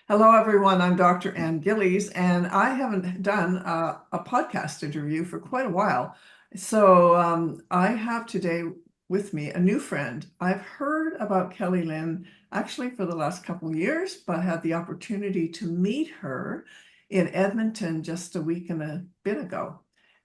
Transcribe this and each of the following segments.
Hello, everyone. I'm Dr. Ann Gillies, and I haven't done a podcast interview for quite a while. So I have today with me a new friend. I've heard about Kelly Lynn actually for the last couple of years, but had the opportunity to meet her in Edmonton just a week and a bit ago.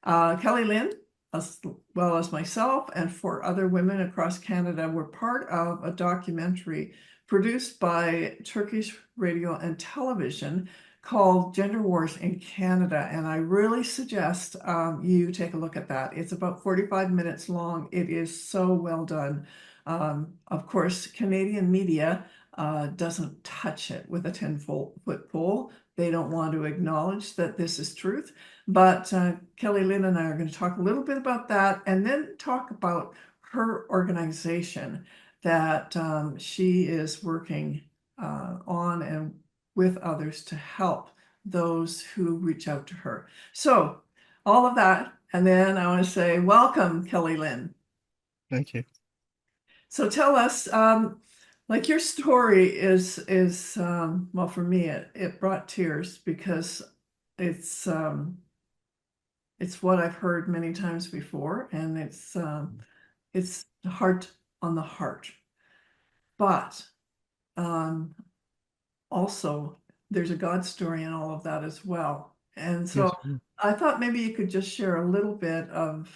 Kelly Lynn, as well as myself and four other women across Canada, were part of a documentary produced by Turkish radio and television called Gender Wars in Canada. And I really suggest you take a look at that. It's about 45 minutes long. It is so well done. Of course, Canadian media doesn't touch it with a 10-foot pole. They don't want to acknowledge that this is truth. But Kelly Lynn and I are going to talk a little bit about that and then talk about her organization that she is working on and with others to help those who reach out to her. So all of that. And then I want to say, welcome, Kelly Lynn. Thank you. So tell us, like your story is well, for me, it brought tears because it's it's what I've heard many times before, and it's heart on the heart. But um, also, there's a God story in all of that as well. And so Yes. I thought maybe you could just share a little bit of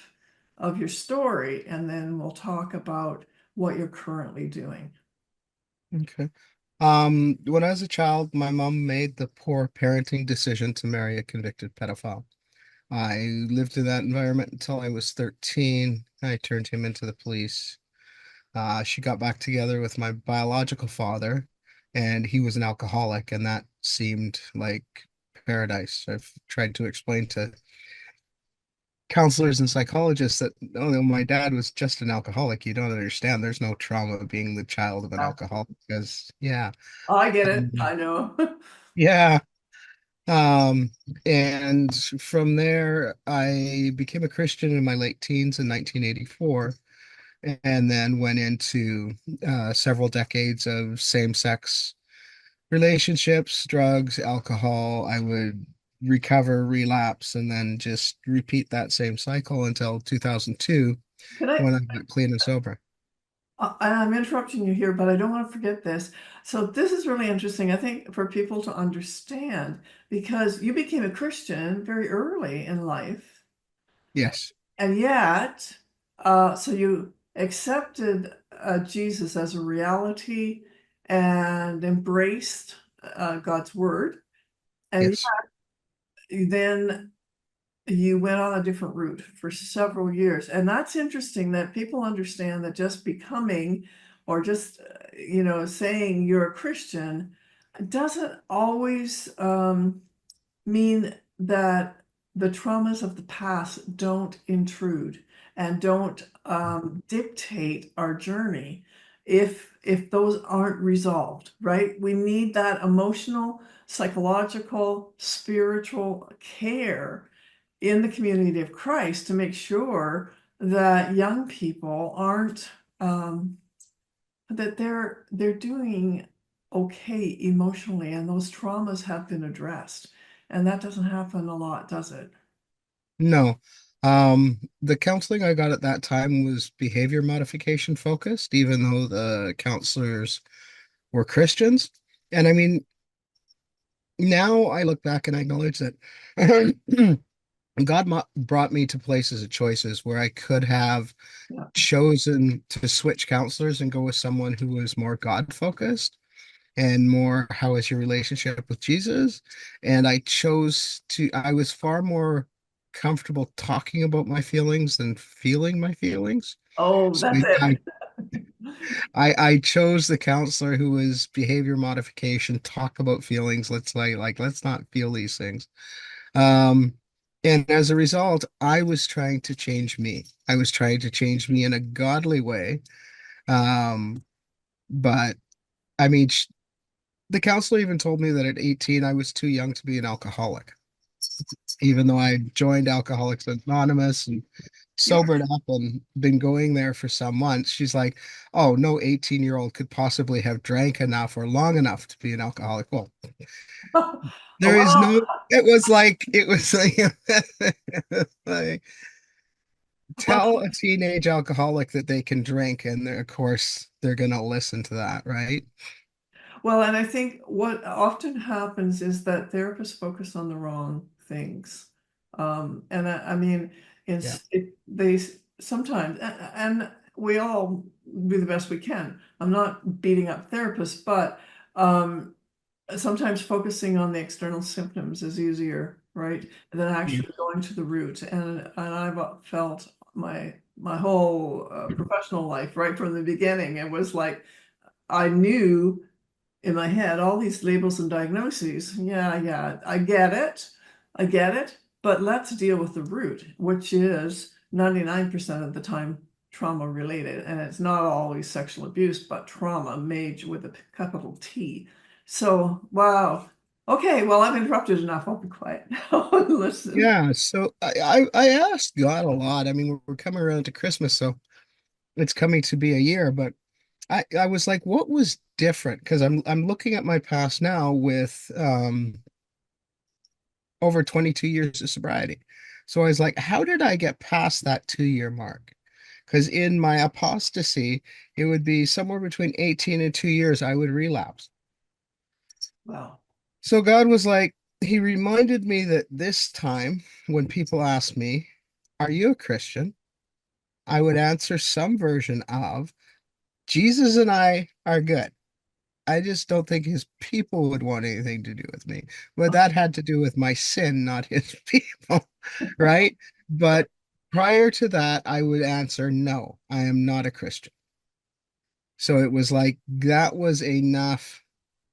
your story, and then we'll talk about what you're currently doing. Okay. When I was a child, my mom made the poor parenting decision to marry a convicted pedophile. I lived in that environment until I was 13. I turned him into the police. She got back together with my biological father, and he was an alcoholic, and that seemed like paradise. I've tried to explain to counselors and psychologists that, oh, no, my dad was just an alcoholic. You don't understand. There's no trauma being the child of an Yeah. alcoholic because, yeah. I get it. Um, I know. yeah. Um, and from there, I became a Christian in my late teens in 1984, and then went into several decades of same-sex relationships, drugs, alcohol. I would recover, relapse, and then just repeat that same cycle until 2002 Can I? when I got clean and sober. I'm interrupting you here, but I don't want to forget this. So this is really interesting, I think, for people to understand, because you became a Christian very early in life. Yes, And yet, so you accepted Jesus as a reality and embraced God's word. And yes. then you went on a different route for several years. And that's interesting that people understand that just becoming or just, saying you're a Christian doesn't always mean that the traumas of the past don't intrude and don't dictate our journey if those aren't resolved, right? We need that emotional, psychological, spiritual care in the community of Christ to make sure that young people aren't that they're doing okay emotionally and those traumas have been addressed. And that doesn't happen a lot, does it? No. The counseling I got at that time was behavior modification focused, even though the counselors were Christians. And I mean, now I look back and I acknowledge that God brought me to places of choices where I could have Yeah. chosen to switch counselors and go with someone who was more God focused and more how is your relationship with Jesus. And I was far more comfortable talking about my feelings than feeling my feelings. Oh, So that's it. I chose the counselor who was behavior modification, talk about feelings. Let's not feel these things. Um, and as a result, I was trying to change me. I was trying to change me in a godly way. Um, but I mean, the counselor even told me that at 18, I was too young to be an alcoholic. even though I joined Alcoholics Anonymous and Yeah. sobered up and been going there for some months. She's like, oh, no 18-year-old could possibly have drank enough or long enough to be an alcoholic. Well, Oh, there is well, no, it was like, like tell a well, teenage alcoholic that they can drink, and of course they're gonna listen to that, right? well, and I think what often happens is that therapists focus on the wrong things. And I mean, Yeah. sometimes, and we all do the best we can. I'm not beating up therapists, but um, sometimes focusing on the external symptoms is easier, right? Than Yeah. actually going to the root. And I've felt my whole professional life right from the beginning. It was like I knew in my head all these labels and diagnoses. Yeah, yeah, I get it. I get it. But let's deal with the root, which is 99% of the time trauma related. And it's not always sexual abuse, but trauma made with a capital T. So, wow. Okay, well, I've interrupted enough. I'll be quiet now and listen. Yeah, so I asked God a lot. I mean, we're coming around to Christmas, so it's coming to be a year, but I was like, what was different? Because I'm looking at my past now with over 22 years of sobriety. So I was like, how did I get past that 2 year mark? Because in my apostasy, it would be somewhere between 18 and 2 years, I would relapse. Wow. So God was like, He reminded me that this time, when people ask me, are you a Christian? I would answer some version of Jesus and I are good. I just don't think his people would want anything to do with me. But that had to do with my sin, not his people, right? But prior to that, I would answer, no, I am not a Christian. So it was like that was enough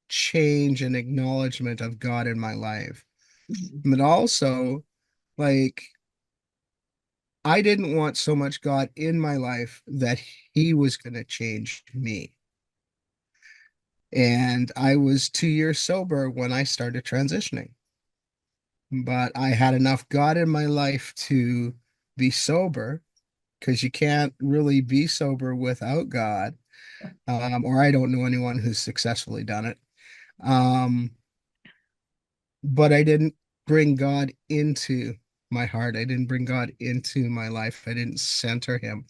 change and acknowledgement of God in my life. But also, like, I didn't want so much God in my life that he was going to change me. And I was 2 years sober when I started transitioning. But I had enough God in my life to be sober because you can't really be sober without God. Or I don't know anyone who's successfully done it. Um, but I didn't bring God into my heart. I didn't bring God into my life. I didn't center him.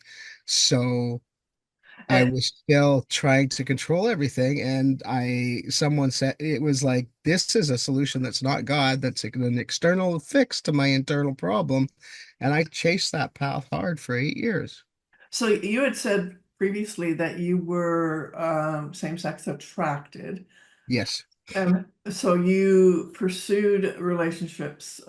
So I And was still trying to control everything. And someone said it was like, this is a solution that's not God, that's an external fix to my internal problem. And I chased that path hard for 8 years. so you had said previously that you were same-sex attracted. Yes, And so you pursued relationships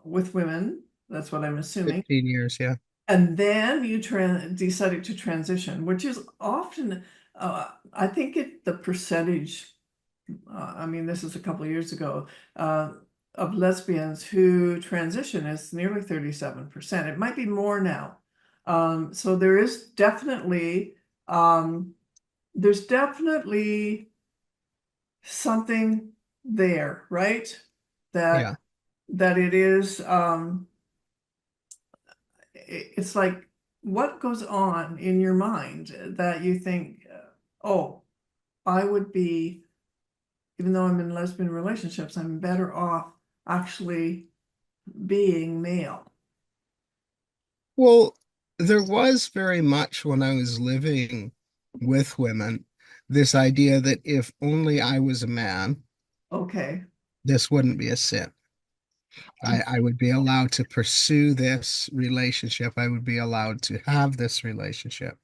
with women, that's what I'm assuming. 15 years. Yeah. And then you decided to transition, which is often, I think the percentage, I mean, this is a couple of years ago, of lesbians who transition is nearly 37%. It might be more now. So um, there's definitely something there, right? That Yeah. that it is it's like what goes on in your mind that you think, oh, I would be, even though I'm in lesbian relationships, I'm better off actually being male. Well, there was very much when I was living with women, this idea that if only I was a man, Okay. this wouldn't be a sin. I would be allowed to pursue this relationship. I would be allowed to have this relationship.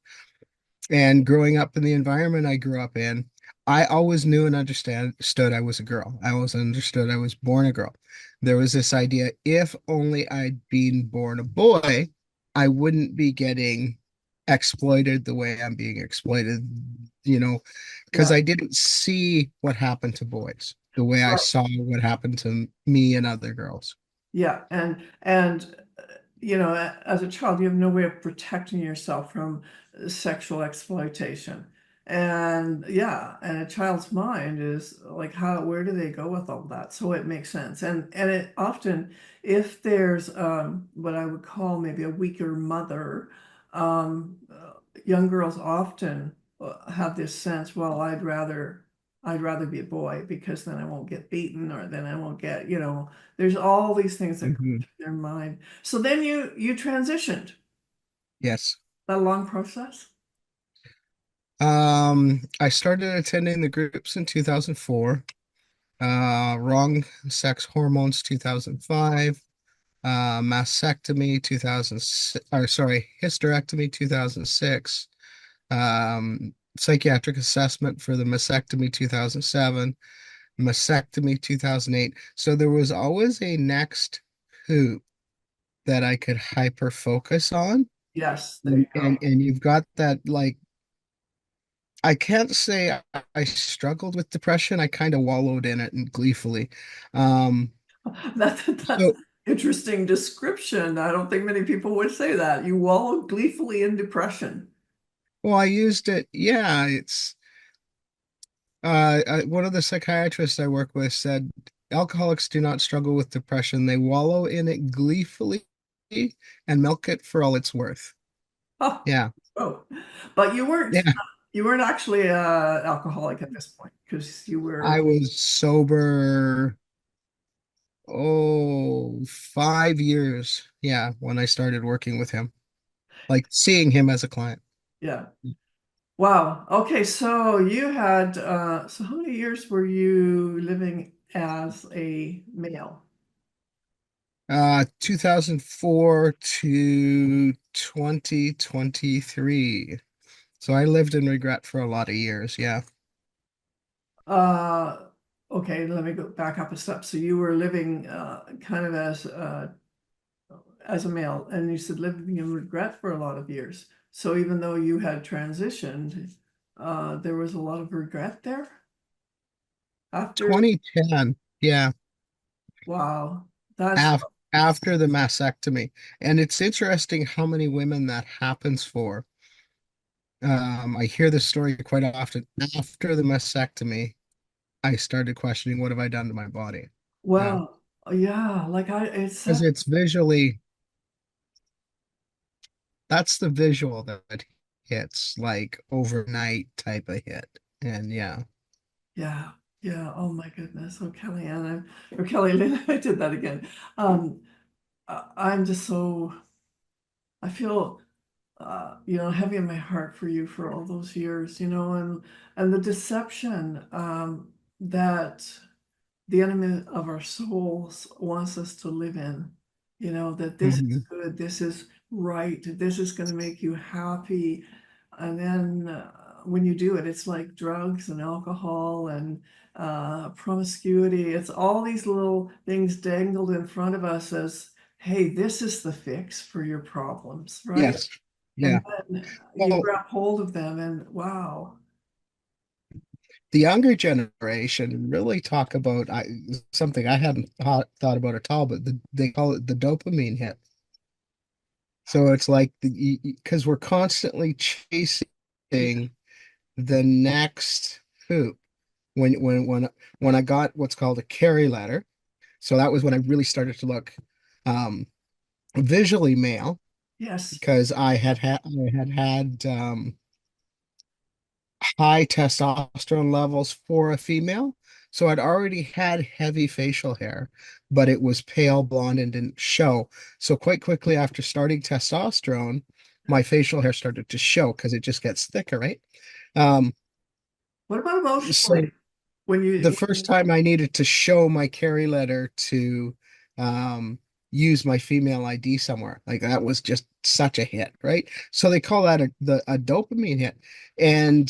And growing up in the environment I grew up in, I always knew and understood I was a girl. I always understood I was born a girl. There was this idea, if only I'd been born a boy, I wouldn't be getting exploited the way I'm being exploited, you know, because Yeah. I didn't see what happened to boys the way I Right. saw what happened to me and other girls. Yeah. And you know, as a child, you have no way of protecting yourself from sexual exploitation. And yeah, and a child's mind is like, how, where do they go with all that? So it makes sense. And it often, if there's what I would call maybe a weaker mother, young girls often have this sense, well, I'd rather be a boy because then I won't get beaten, or then I won't get, there's all these things that go Mhm. through their mind. So then you transitioned. Yes. That a long process? I started attending the groups in 2004. Wrong sex hormones 2005. Mastectomy 2006, or sorry, hysterectomy 2006. Psychiatric assessment for the mastectomy 2007. Mastectomy 2008. So there was always a next hoop that I could hyper focus on. Yes, there you And you've got that, like, I can't say I struggled with depression. I kind of wallowed in it and gleefully. Um, That's so, interesting description. I don't think many people would say that. You wallow gleefully in depression. well, I used it. Yeah, it's one of the psychiatrists I work with said alcoholics do not struggle with depression. They wallow in it gleefully and milk it for all it's worth. Oh, Yeah. oh. But you weren't Yeah. you weren't actually alcoholic at this point because you I were, was sober, 5 years. Yeah, when I started working with him, like seeing him as a client. yeah. Wow. Okay, so you had so how many years were you living as a male? 2004 to 2023. So I lived in regret for a lot of years. Yeah. Uh okay, let me go back up a step. So you were living kind of as a male, and you said living in regret for a lot of years. So even though you had transitioned, there was a lot of regret there after. 2010. Yeah. Wow, that's Af After the mastectomy. And it's interesting how many women that happens for. I hear this story quite often. After the mastectomy, I started questioning what have I done to my body? Yeah. well, yeah, like it's Because such, it's visually, that's the visual that hits like overnight type of hit. And yeah. yeah, yeah. Oh my goodness. Oh, Kellyanne, or Kelly Lynn, I did that again. Um, I'm just so, I feel heavy in my heart for you for all those years, and the deception that the enemy of our souls wants us to live in, that this is Mhm. good, this is right, this is going to make you happy. And then when you do it, it's like drugs and alcohol and promiscuity. It's all these little things dangled in front of us as, hey, this is the fix for your problems, right? Yes. And Yeah. then you Well, grab hold of them, and wow. the younger generation really talk about something I hadn't thought about at all, but they call it the dopamine hit. So it's like because we're constantly chasing the next hoop. When I got what's called a carry letter, so that was when I really started to look um, visually male Yes. because I had had high testosterone levels for a female. So I'd already had heavy facial hair, but it was pale blonde and didn't show. So quite quickly after starting testosterone, my facial hair started to show because it just gets thicker, right? Um, What about emotionally? so When the you, first time I needed to show my carry letter to um, use my female ID somewhere, like that was just such a hit, right? So they call that a dopamine hit. And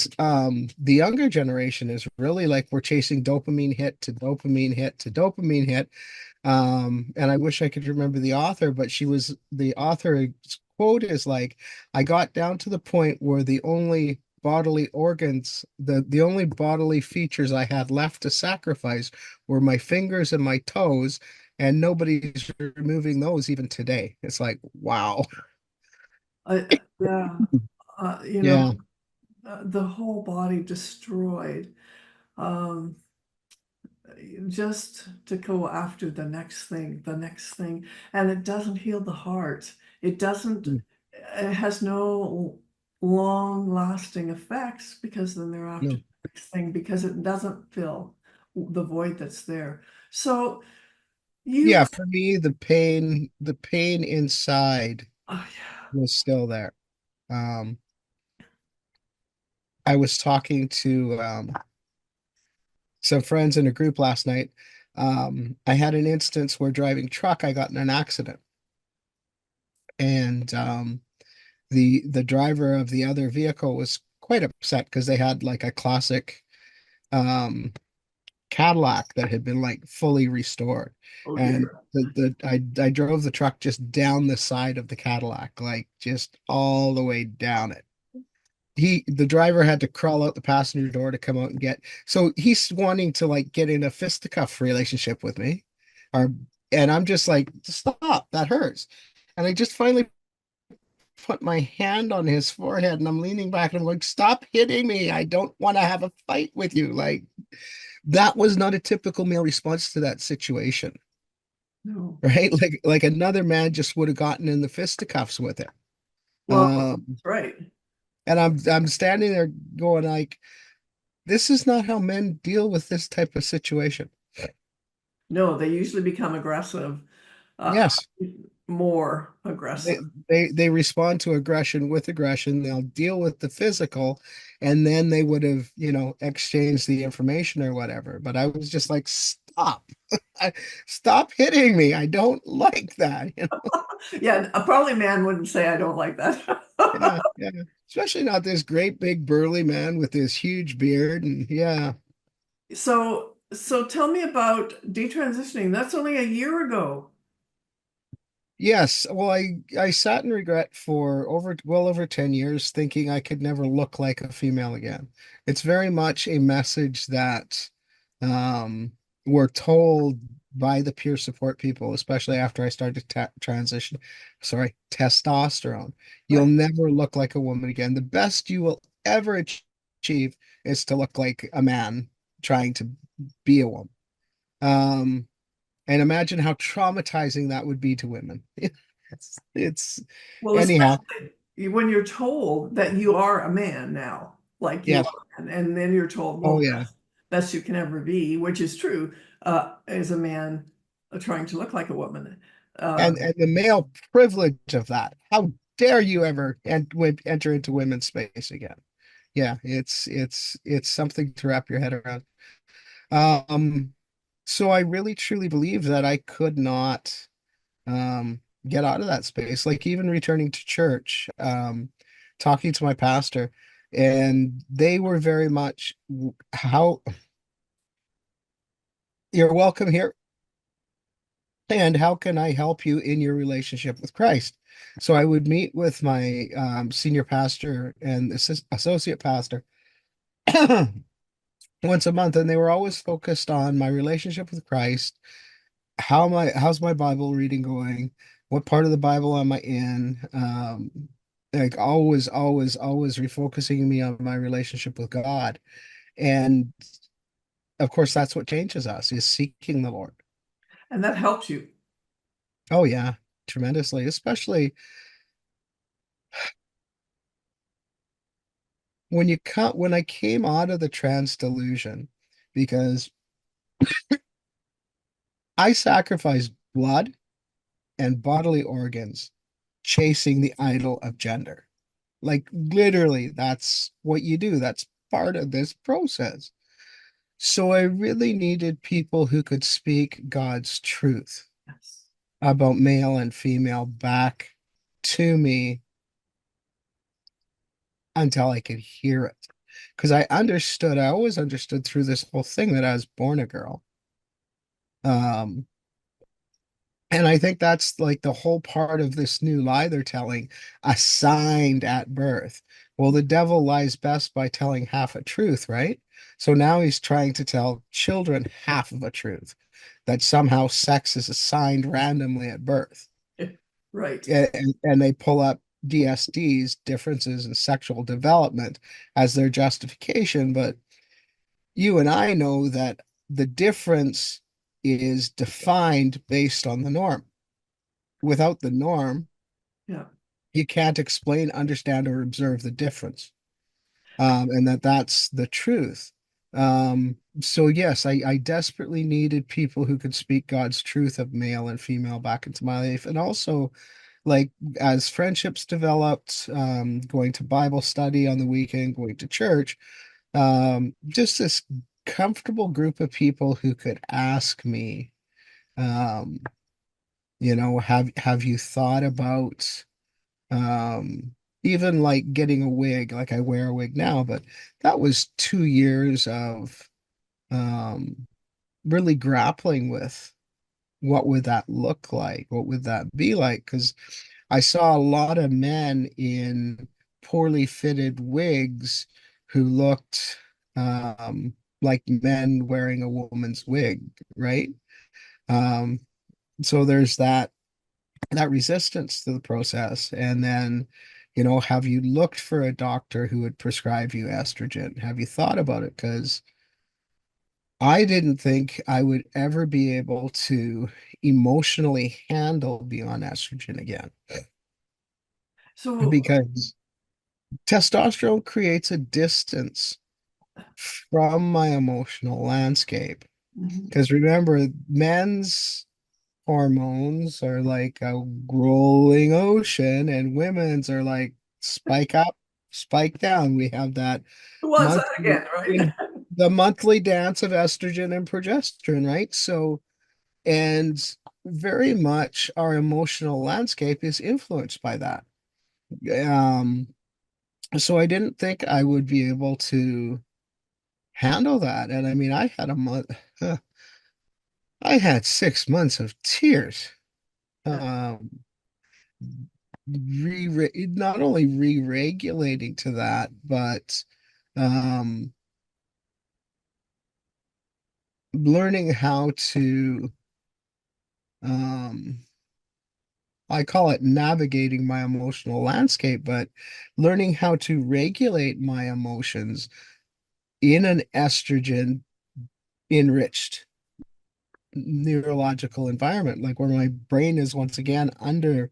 the younger generation is really like we're chasing dopamine hit to dopamine hit to dopamine hit. And I wish I could remember the author, but the author's quote is like, I got down to the point where the only bodily organs, the only bodily features I had left to sacrifice were my fingers and my toes, and nobody's removing those even today. It's like, wow. yeah, uh, you know, Yeah. the whole body destroyed. Um, just to go after the next thing, and it doesn't heal the heart. It doesn't, Mm. it has no long lasting effects because then they're after No. the next thing because it doesn't fill the void that's there. So you, Yeah, for me, the pain inside oh yeah, was still there. Um, I was talking to some friends in a group last night. I had an instance where driving truck, I got in an accident, and the driver of the other vehicle was quite upset because they had like a classic um, Cadillac that had been like fully restored, oh and dear. I drove the truck just down the side of the Cadillac, like just all the way down it. The driver had to crawl out the passenger door to come out and get. So he's wanting to like get in a fisticuff relationship with me, or and I'm just like, stop, that hurts. And I just finally put my hand on his forehead and I'm leaning back and I'm like, stop hitting me. I don't want to have a fight with you. Like that was not a typical male response to that situation, No. right? Like another man just would have gotten in the fisticuffs with it. Well, Um, that's right. and I'm standing there going like, this is not how men deal with this type of situation. No, they usually become aggressive, uh, Yes, more they, aggressive. they respond to aggression with aggression. They'll deal with the physical, and then they would have, exchanged the information or whatever. But I was just like, stop. Stop hitting me. I don't like that. Yeah, probably a man wouldn't say I don't like that. Yeah, yeah. Especially not this great big burly man with this huge beard. And yeah. So tell me about detransitioning. That's only a year ago. Yes, well, I sat in regret for over 10 years, thinking I could never look like a female again. It's very much a message that um, we're told by the peer support people, especially after I started testosterone. You'll Right. never look like a woman again. The best you will ever achieve is to look like a man trying to be a woman. Um, and imagine how traumatizing that would be to women. It's Well, anyhow. especially when you're told that you are a man now, like you Yes. are, and then you're told, Oh well, yeah. best you can ever be, which is true, as a man trying to look like a woman. Uh, And the male privilege of that. How dare you ever enter into women's space again? Yeah, it's something to wrap your head around. Um, so I really truly believe that I could not get out of that space. Like even returning to church, talking to my pastor, and they were very much how you're welcome here. And how can I help you in your relationship with Christ? So I would meet with my senior pastor and associate pastor once a month, and they were always focused on my relationship with Christ. How's my Bible reading going? What part of the Bible am I in? Like always, always, always refocusing me on my relationship with God. And of course, that's what changes us is seeking the Lord. and that helps you. Oh yeah, tremendously, especially when I came out of the trance delusion, because I sacrificed blood and bodily organs chasing the idol of gender. Like literally, that's what you do. That's part of this process. So I really needed people who could speak God's truth Yes. about male and female back to me until I could hear it. Because I always understood through this whole thing that I was born a girl. Um, And I think that's like the whole part of this new lie they're telling, assigned at birth. Well, the devil lies best by telling half a truth, right? So now he's trying to tell children half of a truth, that somehow sex is assigned randomly at birth. Right. And they pull up DSDs, differences in sexual development, as their justification. But you and I know that the difference is defined based on the norm. Without the norm, Yeah. you can't explain, understand, or observe the difference. And that's the truth. So yes, I desperately needed people who could speak God's truth of male and female back into my life. And also, like, as friendships developed, going to Bible study on the weekend, going to church, just this comfortable group of people who could ask me, um, have you thought about even like getting a wig? Like, I wear a wig now, but that was 2 years of um really grappling with what would that look like? What would that be like? Because I saw a lot of men in poorly fitted wigs who looked like men wearing a woman's wig, right? Um, so there's that resistance to the process. And then, have you looked for a doctor who would prescribe you estrogen? Have you thought about it? Because I didn't think I would ever be able to emotionally handle being on estrogen again So, because testosterone creates a distance from my emotional landscape. mhm. Because remember, men's hormones are like a rolling ocean, and women's are like spike up, spike down. We have that Who wants that monthly again, right? in the monthly dance of estrogen and progesterone, right? So, and very much our emotional landscape is influenced by that. Um, so I didn't think I would be able to handle that. And I mean, I had a month, I had 6 months of tears. Yeah. Um, not only re-regulating to that, but um, learning how to, um, I call it navigating my emotional landscape, but learning how to regulate my emotions in an estrogen enriched neurological environment, like where my brain is once again under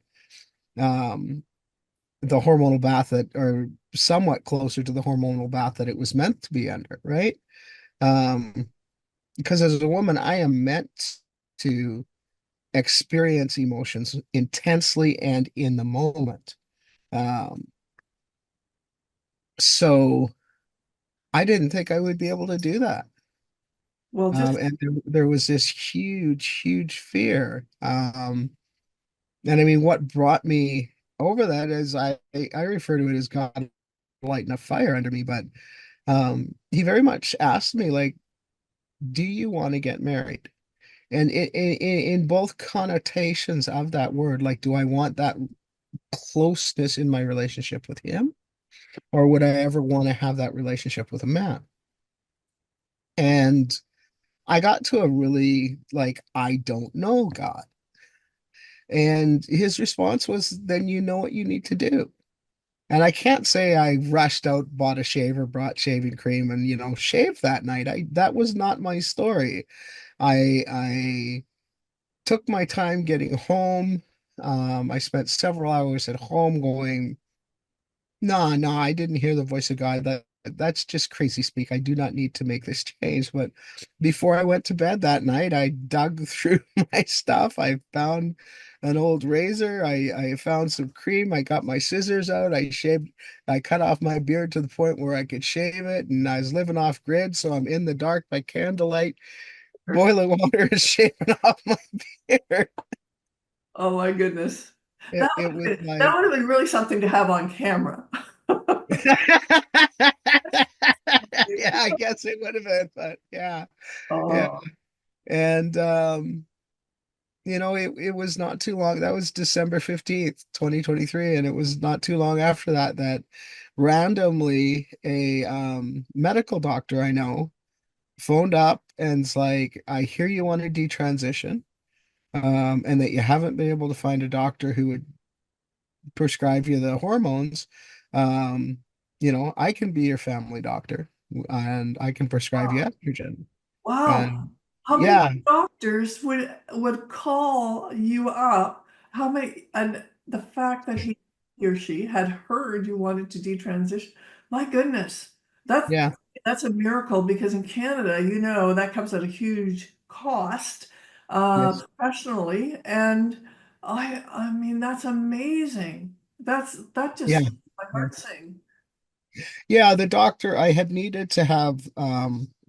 um, the hormonal bath that, or somewhat closer to the hormonal bath that it was meant to be under, right? Um, because as a woman, I am meant to experience emotions intensely and in the moment. Um, so I didn't think I would be able to do that. Well, just And there was this huge, huge fear. And I mean, what brought me over that is I refer to it as God lighting a fire under me, but he very much asked me, like, do you want to get married? And in both connotations of that word, like, do I want that closeness in my relationship with him, or would I ever want to have that relationship with a man? And I got to a really, like, I don't know, God. And his response was, then you know what you need to do. And I can't say I rushed out, bought a shaver, brought shaving cream, and shaved that night. I That was not my story. I took my time getting home. I spent several hours at home going, no, no, I didn't hear the voice of God. That's just crazy speak. I do not need to make this change. But before I went to bed that night, I dug through my stuff. I found an old razor. I found some cream. I got my scissors out. I cut off my beard to the point where I could shave it. And I was living off grid, so I'm in the dark by candlelight, boiling water is shaving off my beard. oh my goodness. It was That like, would have been really something to have on camera. yeah, I guess it would have been, but yeah, yeah. Oh, And it was not too long. That was December 15th, 2023, and it was not too long after that that randomly a medical doctor I know phoned up and's like, I hear you want to detransition, and that you haven't been able to find a doctor who would prescribe you the hormones, um, I can be your family doctor and I can prescribe you estrogen. Wow. And How many yeah, doctors would call you up? How many, and the fact that he or she had heard you wanted to detransition. My goodness. That's yeah, that's a miracle because in Canada, that comes at a huge cost yes, professionally. And I mean that's amazing. That yeah. just makes my Yeah. heart sing. Yeah, the doctor I had needed to have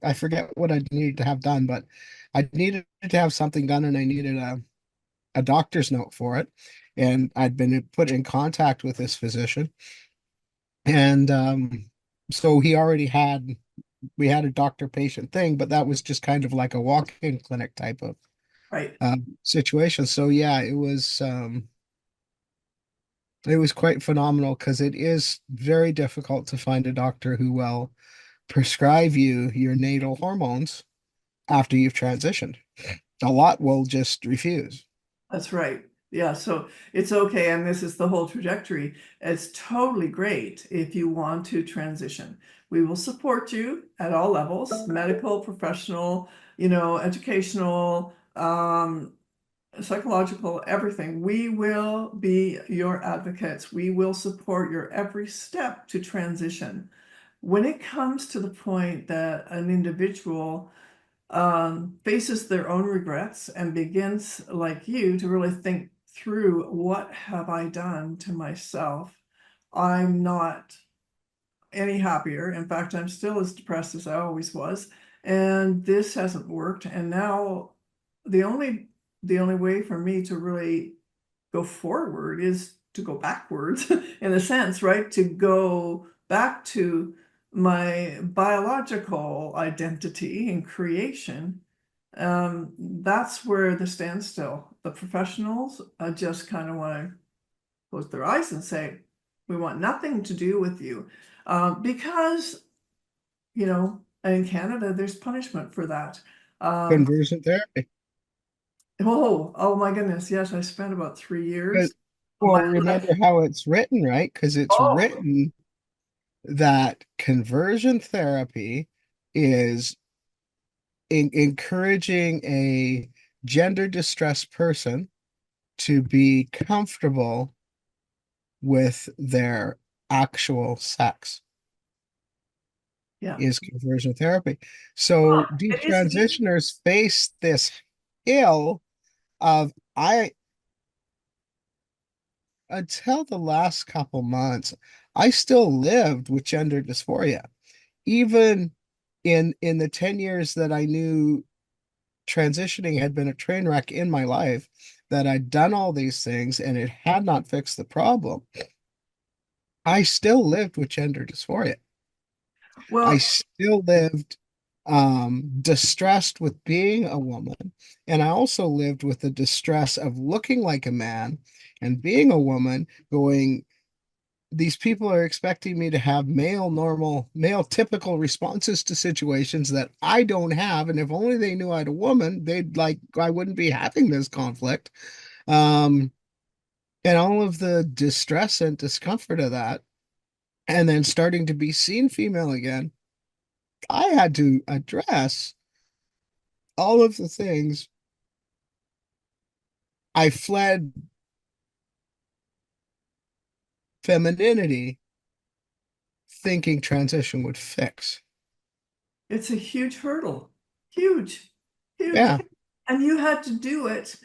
I forget what I needed to have done, but I needed to have something done and I needed a doctor's note for it. And I'd been put in contact with this physician. And so he already had we had a doctor patient thing, but that was just kind of like a walk-in clinic type of Right. situation. So yeah, it was quite phenomenal because it is very difficult to find a doctor who will prescribe you your natal hormones after you've transitioned. A lot will just refuse. That's right. Yeah, so it's okay. And this is the whole trajectory. It's totally great if you want to transition. We will support you at all levels, medical, professional, educational, psychological, everything. We will be your advocates. We will support your every step to transition. When it comes to the point that an individual faces their own regrets and begins, like you, to really think through what have I done to myself. I'm not any happier. In fact, I'm still as depressed as I always was. And this hasn't worked. And now the only the only way for me to really go forward is to go backwards in a sense, right? To go back to my biological identity and creation. That's where the standstill. The professionals just kind of want to close their eyes and say, we want nothing to do with you. Because, in Canada, there's punishment for that. Um, Conversion therapy. oh my goodness. Yes, I spent about 3 years 'Cause- of Well, my remember life. how it's written, right? Because it's Oh, written that conversion therapy is encouraging a gender distressed person to be comfortable with their actual sex yeah. is conversion therapy. So It is easy. detransitioners face this hill of until the last couple months, I still lived with gender dysphoria. Even in the 10 years that I knew transitioning had been a train wreck in my life, that I'd done all these things and it had not fixed the problem, I still lived with gender dysphoria. I Well, still lived distressed with being a woman. And I also lived with the distress of looking like a man and being a woman, going, these people are expecting me to have male typical responses to situations that I don't have. And if only they knew I had a woman, I wouldn't be having this conflict. Um, and all of the distress and discomfort of that, and then starting to be seen female again, I had to address all of the things I fled femininity thinking transition would fix. it's a huge hurdle. Huge, huge. Yeah, And you had to do it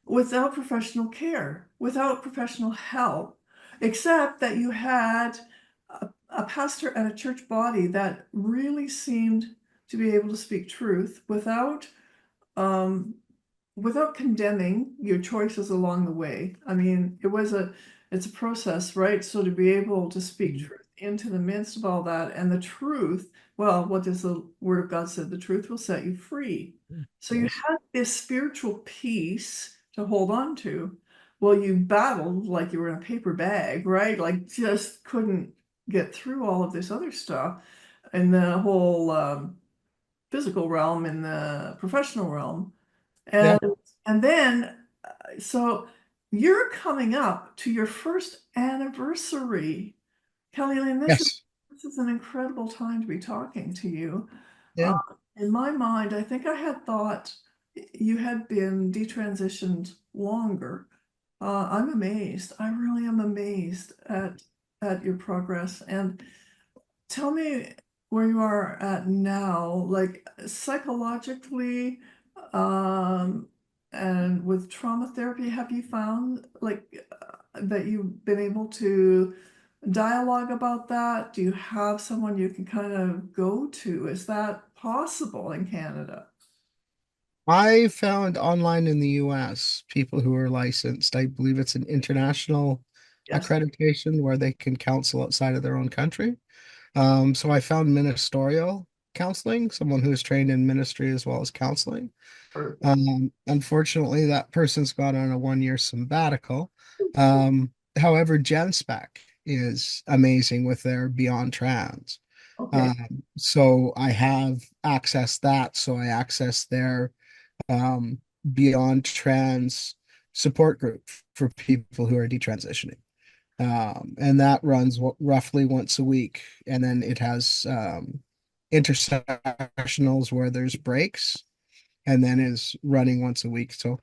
without professional care, without professional help, except that you had a pastor and a church body that really seemed to be able to speak truth um, without condemning your choices along the way. I mean, it's a process, right? So to be able to speak truth into the midst of all that and the truth, well, what does the word of God say? The truth will set you free. So you yes, had this spiritual peace to hold on to. Well, you battled like you were in a paper bag, right? Like just couldn't get through all of this other stuff in the whole physical realm and the professional realm. yeah, And and then so you're coming up to your first anniversary. Kelly Lynn, Yes. this is an incredible time to be talking to you. Uh, Yeah. in my mind, I think I had thought you had been detransitioned longer. I'm amazed. I really am amazed at your progress. And tell me where you are at now, like psychologically, um, and with trauma therapy, have you found like that you've been able to dialogue about that? Do you have someone you can kind of go to? Is that possible in Canada? I found online in the US people who are licensed. I believe it's an international Yes. accreditation where they can counsel outside of their own country. So I found ministerial counseling, someone who is trained in ministry as well as counseling. Perfect. Unfortunately, that person's gone on a 1 year sabbatical. However, GenSpec is amazing with their Beyond Trans. Okay. So I have accessed that. So I access their um, Beyond Trans support group for people who are detransitioning. And that runs roughly once a week. And then it has intersectionals where there's breaks and then is running once a week. So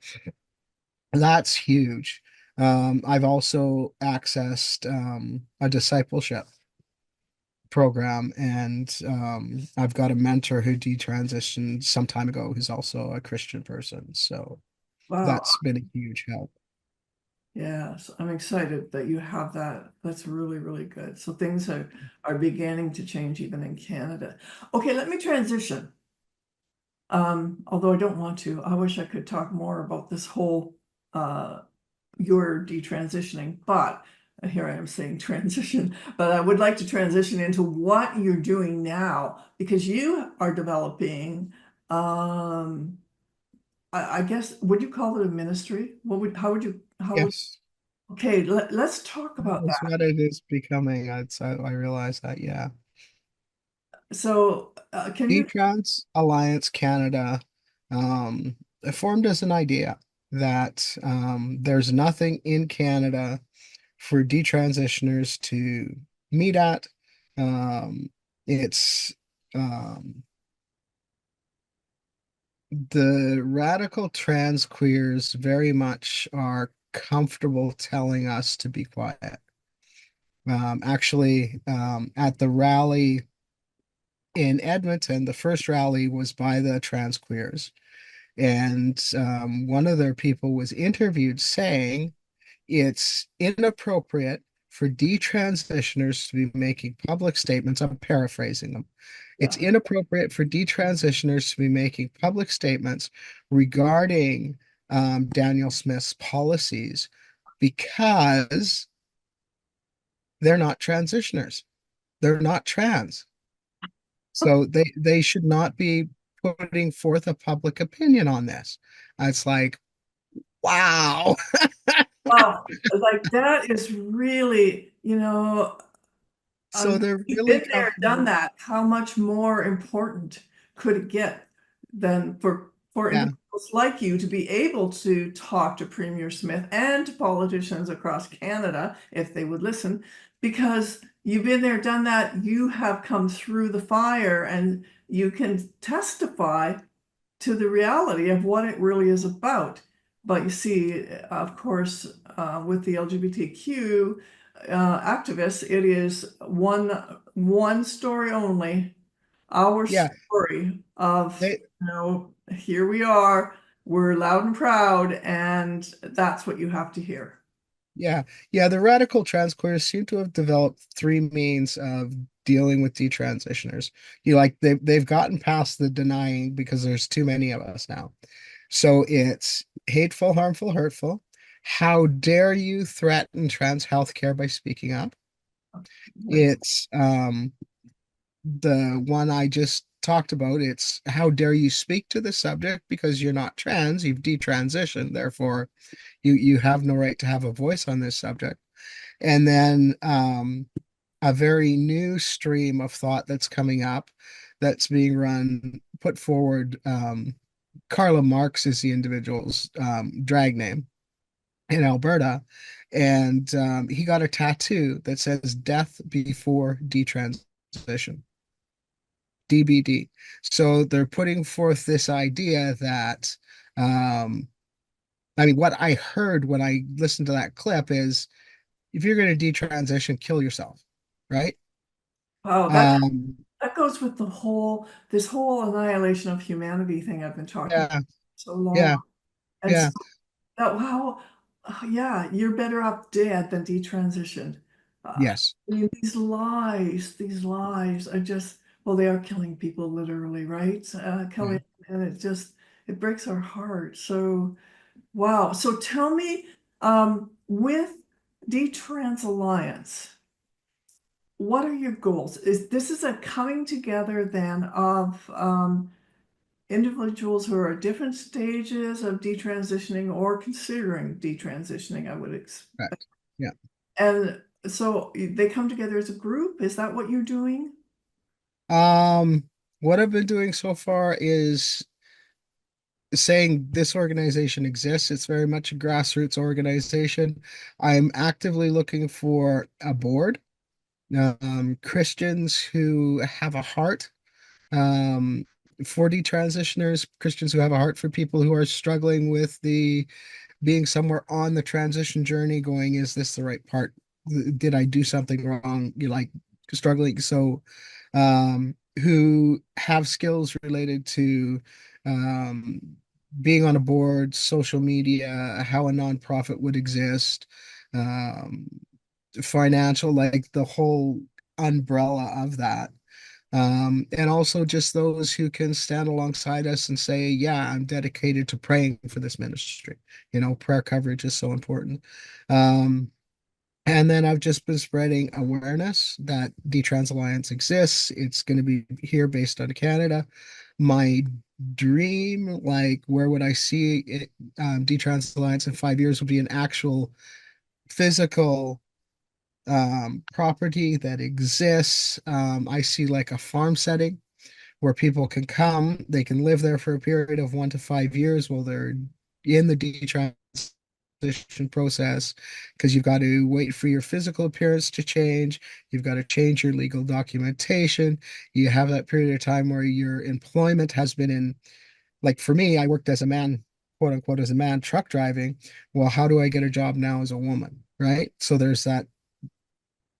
that's huge. I've also accessed a discipleship program, and I've got a mentor who detransitioned some time ago who's also a Christian person. So Wow. that's been a huge help. Yes, I'm excited that you have that. That's really, really good. So things are beginning to change even in Canada. Okay, let me transition. Although I don't want to, I wish I could talk more about this whole uh your detransitioning, but here I am saying transition, but I would like to transition into what you're doing now because you are developing I guess would you call it a ministry? What would how would Yes, okay, let's talk about that's that. what it is becoming. I realize that, yeah. So, can you Detrans Alliance Canada um, formed as an idea that there's nothing in Canada for detransitioners to meet at. Um, it's the radical trans queers very much are comfortable telling us to be quiet. Actually, at the rally in Edmonton, the first rally was by the trans queers. And one of their people was interviewed saying it's inappropriate for detransitioners to be making public statements. I'm paraphrasing them. It's yeah. inappropriate for detransitioners to be making public statements regarding Daniel Smith's policies because they're not transitioners. They're not trans. So they should not be putting forth a public opinion on this. It's like, wow. Wow, like that is really, So they're you've really been there, done comfortable. that. How much more important could it get than for Yeah, individuals like you to be able to talk to Premier Smith and to politicians across Canada if they would listen, because you've been there, done that. You have come through the fire, and you can testify to the reality of what it really is about. But you see, of course, with the LGBTQ activists, it is one story only. Our yeah. story of, They here we are, we're loud and proud, and that's what you have to hear. Yeah, yeah, the radical trans queers seem to have developed three means of dealing with detransitioners. They've gotten past the denying because there's too many of us now. So it's hateful, harmful, hurtful. How dare you threaten trans healthcare by speaking up? Yes. It's the one I just talked about. It's how dare you speak to the subject because you're not trans, you've detransitioned, therefore you have no right to have a voice on this subject. And then a very new stream of thought that's coming up that's being put forward. Carla Marx is the individual's drag name. in Alberta, and he got a tattoo that says "Death Before Detransition." DBD. So they're putting forth this idea that, um, I mean, what I heard when I listened to that clip is if you're going to detransition, kill yourself, right? Wow, Um, that goes with this whole annihilation of humanity thing I've been talking about yeah, so long. yeah, And so yeah, wow, yeah, you're better off dead than detransitioned. yes, I mean, these lies are just, well, they are killing people literally, right? yeah. Kelly, and it breaks our heart. So, wow. So tell me, with Detrans Alliance, what are your goals? Is a coming together then of individuals who are at different stages of detransitioning or considering detransitioning, I would expect. Correct. Yeah. And so they come together as a group. Is that what you're doing? Um, what I've been doing so far is saying this organization exists. It's very much a grassroots organization. I'm actively looking for a board, Christians who have a heart, um, for detransitioners, Christians who have a heart for people who are struggling with the being somewhere on the transition journey, going, is this the right part? Did I do something wrong? You like struggling. So, who have skills related to um, being on a board, social media, how a nonprofit would exist, um, financial, like the whole umbrella of that. And also just those who can stand alongside us and say, yeah, I'm dedicated to praying for this ministry. Prayer coverage is so important. Um, and then I've just been spreading awareness that D-Trans Alliance exists. It's going to be here based out of Canada. My dream, like, where would I see it, D-Trans Alliance in 5 years, would be an actual physical property that exists. I see like a farm setting where people can come, they can live there for a period of 1 to 5 years while they're in the detransition process, because you've got to wait for your physical appearance to change, you've got to change your legal documentation, you have that period of time where your employment has been in, like for me, I worked as a man, quote unquote, as a man truck driving. Well, how do I get a job now as a woman? Right. So there's that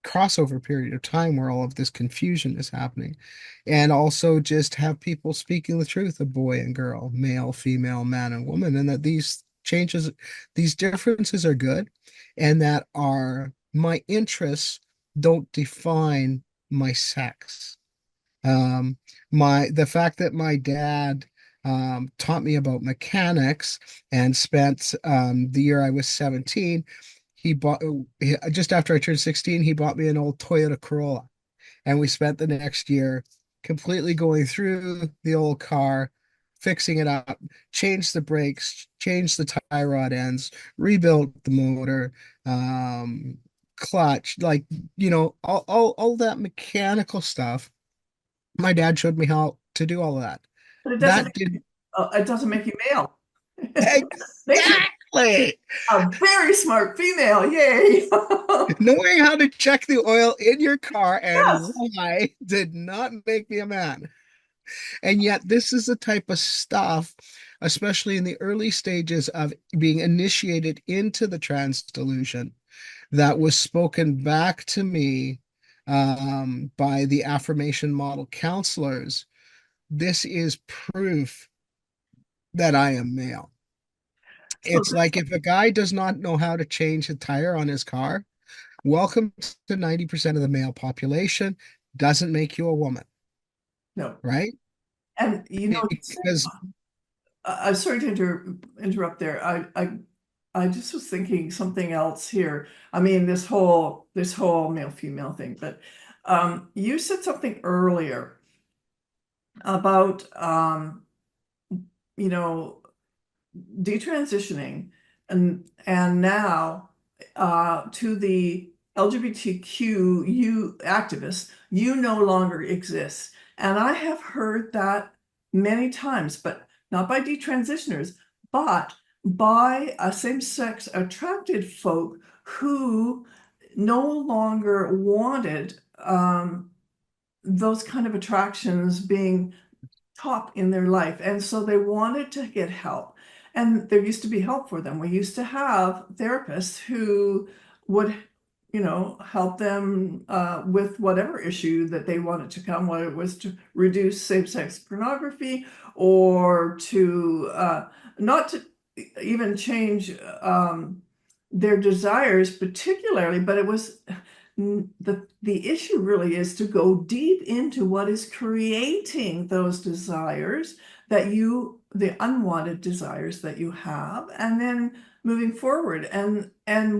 crossover period of time where all of this confusion is happening. And also just have people speaking the truth of boy and girl, male, female, man and woman, and that these changes, these differences are good, and that are my interests don't define my sex. Um, the fact that my dad taught me about mechanics and spent the year I was 17, just after I turned 16, he bought me an old Toyota Corolla. And we spent the next year completely going through the old car, fixing it up, changed the brakes, changed the tie rod ends, rebuilt the motor, clutch, like, all that mechanical stuff. My dad showed me how to do all of that. But That did it doesn't make you male. Makes you exactly. a very smart female. Yay! Knowing how to check the oil in your car and Yes. why did not make me a man. And yet, this is the type of stuff, especially in the early stages of being initiated into the trans delusion, that was spoken back to me by the affirmation model counselors. This is proof that I am male. So It's like if a guy does not know how to change a tire on his car, welcome to 90% of the male population, doesn't make you a woman, no, right? and Because I'm sorry to interrupt there. I just was thinking something else here. I mean, this whole male female thing, but you said something earlier about you know detransitioning and now to the LGBTQ activists, you no longer exist. And I have heard that many times, but not by detransitioners, but by a same-sex attracted folk who no longer wanted those kind of attractions being top in their life. And so they wanted to get help. And there used to be help for them. We used to have therapists who would, help them with whatever issue that they wanted to come, whether it was to reduce same-sex pornography or to not to even change their desires particularly, but it was the issue really is to go deep into what is creating those desires the unwanted desires that you have, and then moving forward. And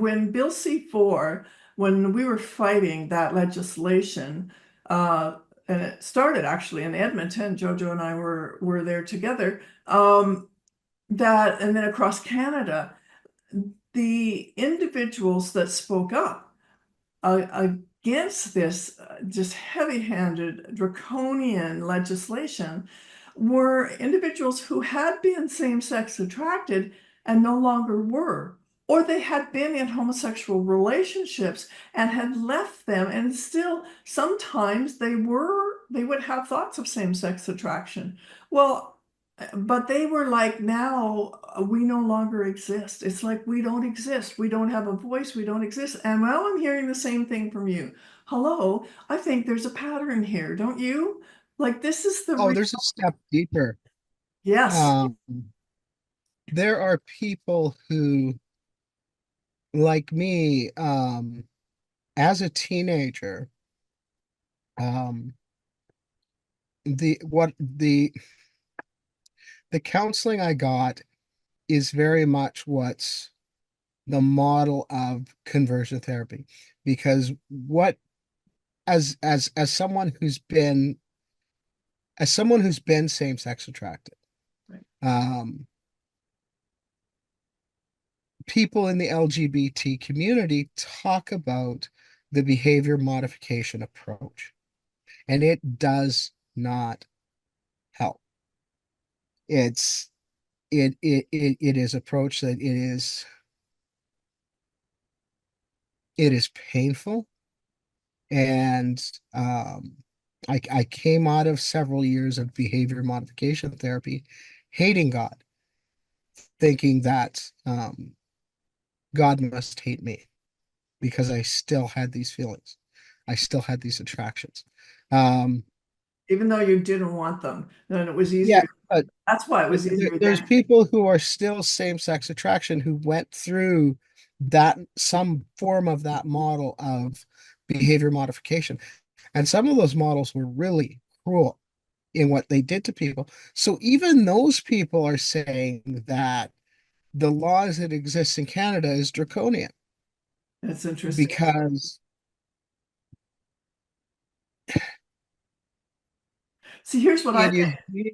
when Bill C4, when we were fighting that legislation, and it started actually in Edmonton, Jojo and I were there together, that and then across Canada, the individuals that spoke up against this just heavy-handed draconian legislation were individuals who had been same-sex attracted and no longer were, or they had been in homosexual relationships and had left them, and still sometimes they would have thoughts of same-sex attraction. Well, but they were like, now we no longer exist. It's like we don't exist. We don't have a voice. We don't exist. And now I'm hearing the same thing from you. Hello, I think there's a pattern here, don't you? Like this is the Oh, real. there's a step deeper. Yes, Um, there are people who, like me, as a teenager, um, the what the counseling I got is very much what's the model of conversion therapy, because what as someone who's been same-sex attracted, right. um, people in the LGBT community talk about the behavior modification approach, and it does not help. It's it is approach that it is painful, and I came out of several years of behavior modification therapy hating God, thinking that God must hate me because I still had these feelings. I still had these attractions. Um, Even though you didn't want them, then it was yeah, easier. but That's why it was easier there's then. people who are still same-sex attraction who went through that some form of that model of behavior modification. And some of those models were really cruel in what they did to people. So even those people are saying that the laws that exist in Canada is draconian That's interesting. because See, here's what I it think. is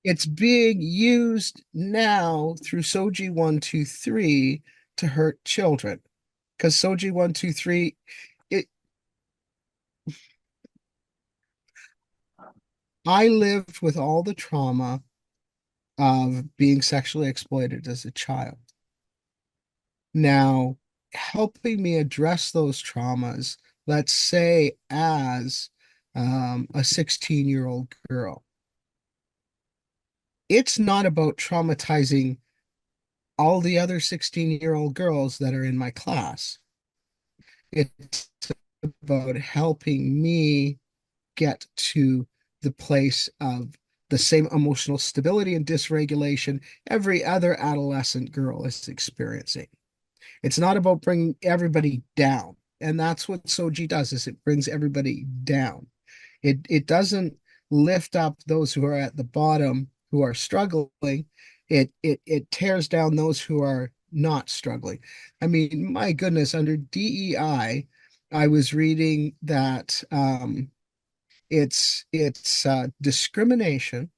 it's being used now through Soji 123 to hurt children. Because Soji 123, it I lived with all the trauma of being sexually exploited as a child. Now, helping me address those traumas, let's say as a 16-year-old girl, it's not about traumatizing all the other 16-year-old girls that are in my class. It's about helping me get to the place of the same emotional stability and dysregulation every other adolescent girl is experiencing. It's not about bringing everybody down. And that's what Soji does, is it brings everybody down. It doesn't lift up those who are at the bottom who are struggling. It tears down those who are not struggling. I mean, my goodness, under DEI, I was reading that it's discrimination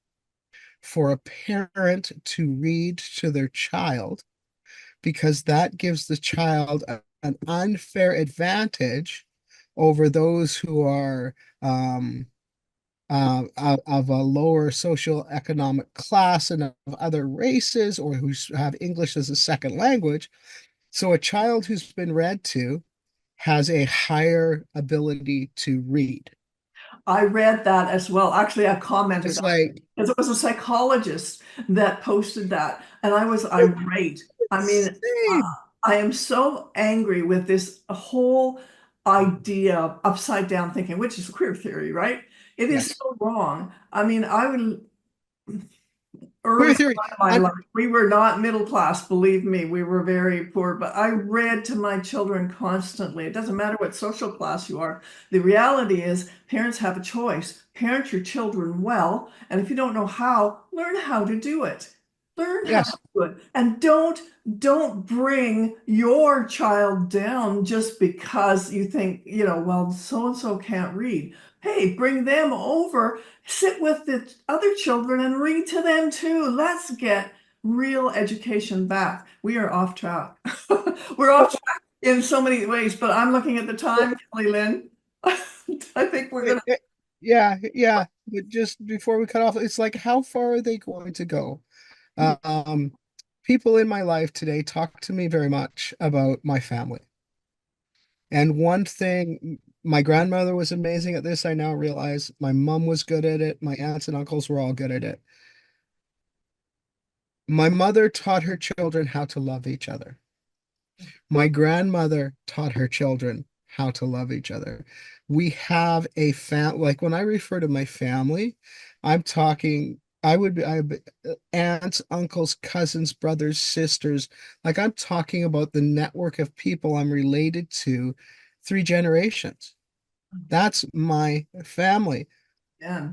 for a parent to read to their child because that gives the child an unfair advantage over those who are um, of a lower social economic class and of other races or who have English as a second language. So a child who's been read to has a higher ability to read. I read that as well. Actually, I commented It's on it like because it was a psychologist that posted that, and I was irate. I mean, insane. I am so angry with this whole idea of upside down thinking, which is queer theory, right? It is Yes. so wrong. I mean, I would early Queer theory. on in my I'm life, we were not middle class, believe me, we were very poor, but I read to my children constantly. It doesn't matter what social class you are. The reality is, parents have a choice. Parent your children well, and if you don't know how, learn how to do it. Learn how to yes. do it. And don't bring your child down just because you think, well, so and so can't read. Hey, bring them over, sit with the other children and read to them too. Let's get real education back. We are off track. We're off Well, track in so many ways, but I'm looking at the time, Kelly Lynn. I think we're it, gonna. it, yeah, yeah. But just before we cut off, it's like, how far are they going to go? Um, People in my life today talk to me very much about my family. And one thing, my grandmother was amazing at this. I now realize my mom was good at it. My aunts and uncles were all good at it. My mother taught her children how to love each other. My grandmother taught her children how to love each other. We have a like when I refer to my family, I'm talking, I aunts, uncles, cousins, brothers, sisters. Like I'm talking about the network of people I'm related to 3 generations. That's my family. Yeah.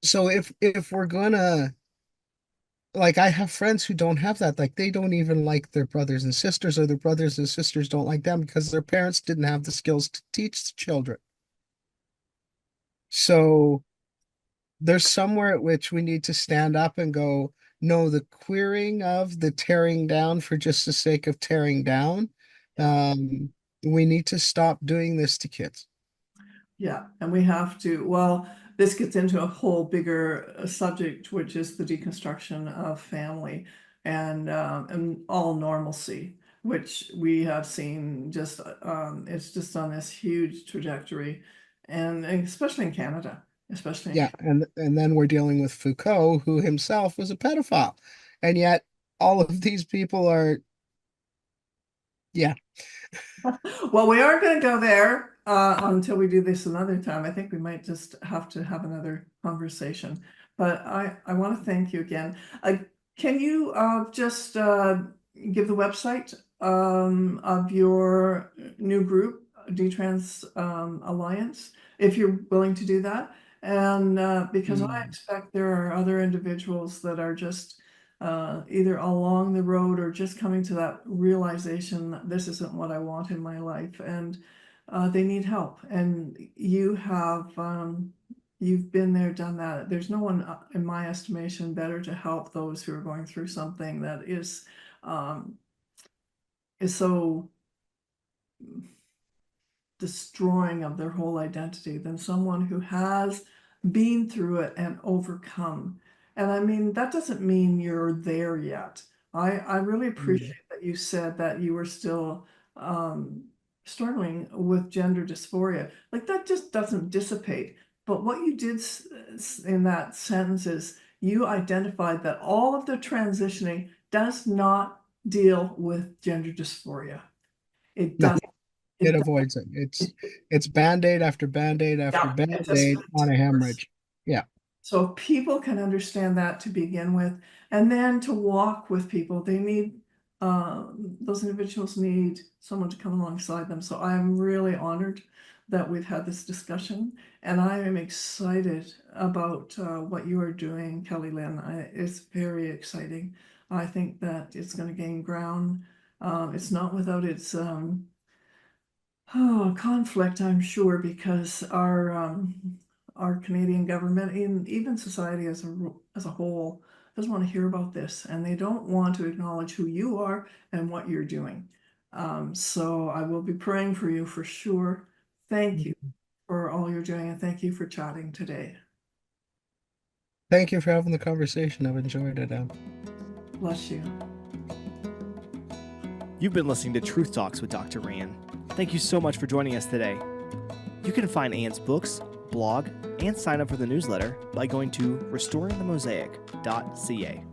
So if we're gonna like I have friends who don't have that. Like they don't even like their brothers and sisters, or their brothers and sisters don't like them because their parents didn't have the skills to teach the children. So there's somewhere at which we need to stand up and go, no, the queering of the tearing down for just the sake of tearing down. Yeah. We need to stop doing this to kids. Yeah, and we have to, well, this gets into a whole bigger subject, which is the deconstruction of family and all normalcy, which we have seen just it's just on this huge trajectory, and especially in Canada, especially in Yeah, and then we're dealing with Foucault, who himself was a pedophile. And yet all of these people are, yeah. Well, we aren't going to go there until we do this another time. I think we might just have to have another conversation. But I want to thank you again. Can you just give the website of your new group, Detrans Alliance, if you're willing to do that? And because I Mm. expect there are other individuals that are just either along the road or just coming to that realization that this isn't what I want in my life, and they need help. And you've been there, done that. There's no one, in my estimation, better to help those who are going through something that um, is so destroying of their whole identity than someone who has been through it and overcome. And I mean, that doesn't mean you're there yet. I really Mm. appreciate that you said that you were still um, struggling with gender dysphoria. Like that just doesn't dissipate. But what you did in that sentence is you identified that all of the transitioning does not deal with gender dysphoria. It No, does. it It avoids it. does. It's band-aid after band-aid after Yeah, it just band-aid on a hemorrhage. Yeah. so if people can understand that to begin with, and then to walk with people, they need those individuals need someone to come alongside them. So I'm really honored that we've had this discussion, and I am excited about what you are doing, Kelly Lynn. It's very exciting. I think that it's going to gain ground. It's not without its conflict, I'm sure, because our Canadian government and even society as a whole doesn't want to hear about this, and they don't want to acknowledge who you are and what you're doing. So I will be praying for you for sure. Thank you for all you're doing, and thank you for chatting today. Thank you for having the conversation. I've enjoyed it. Bless you. You've been listening to Truth Talks with Dr. Ann. Thank you so much for joining us today. You can find Ann's books, blog, and sign up for the newsletter by going to restoringthemosaic.ca.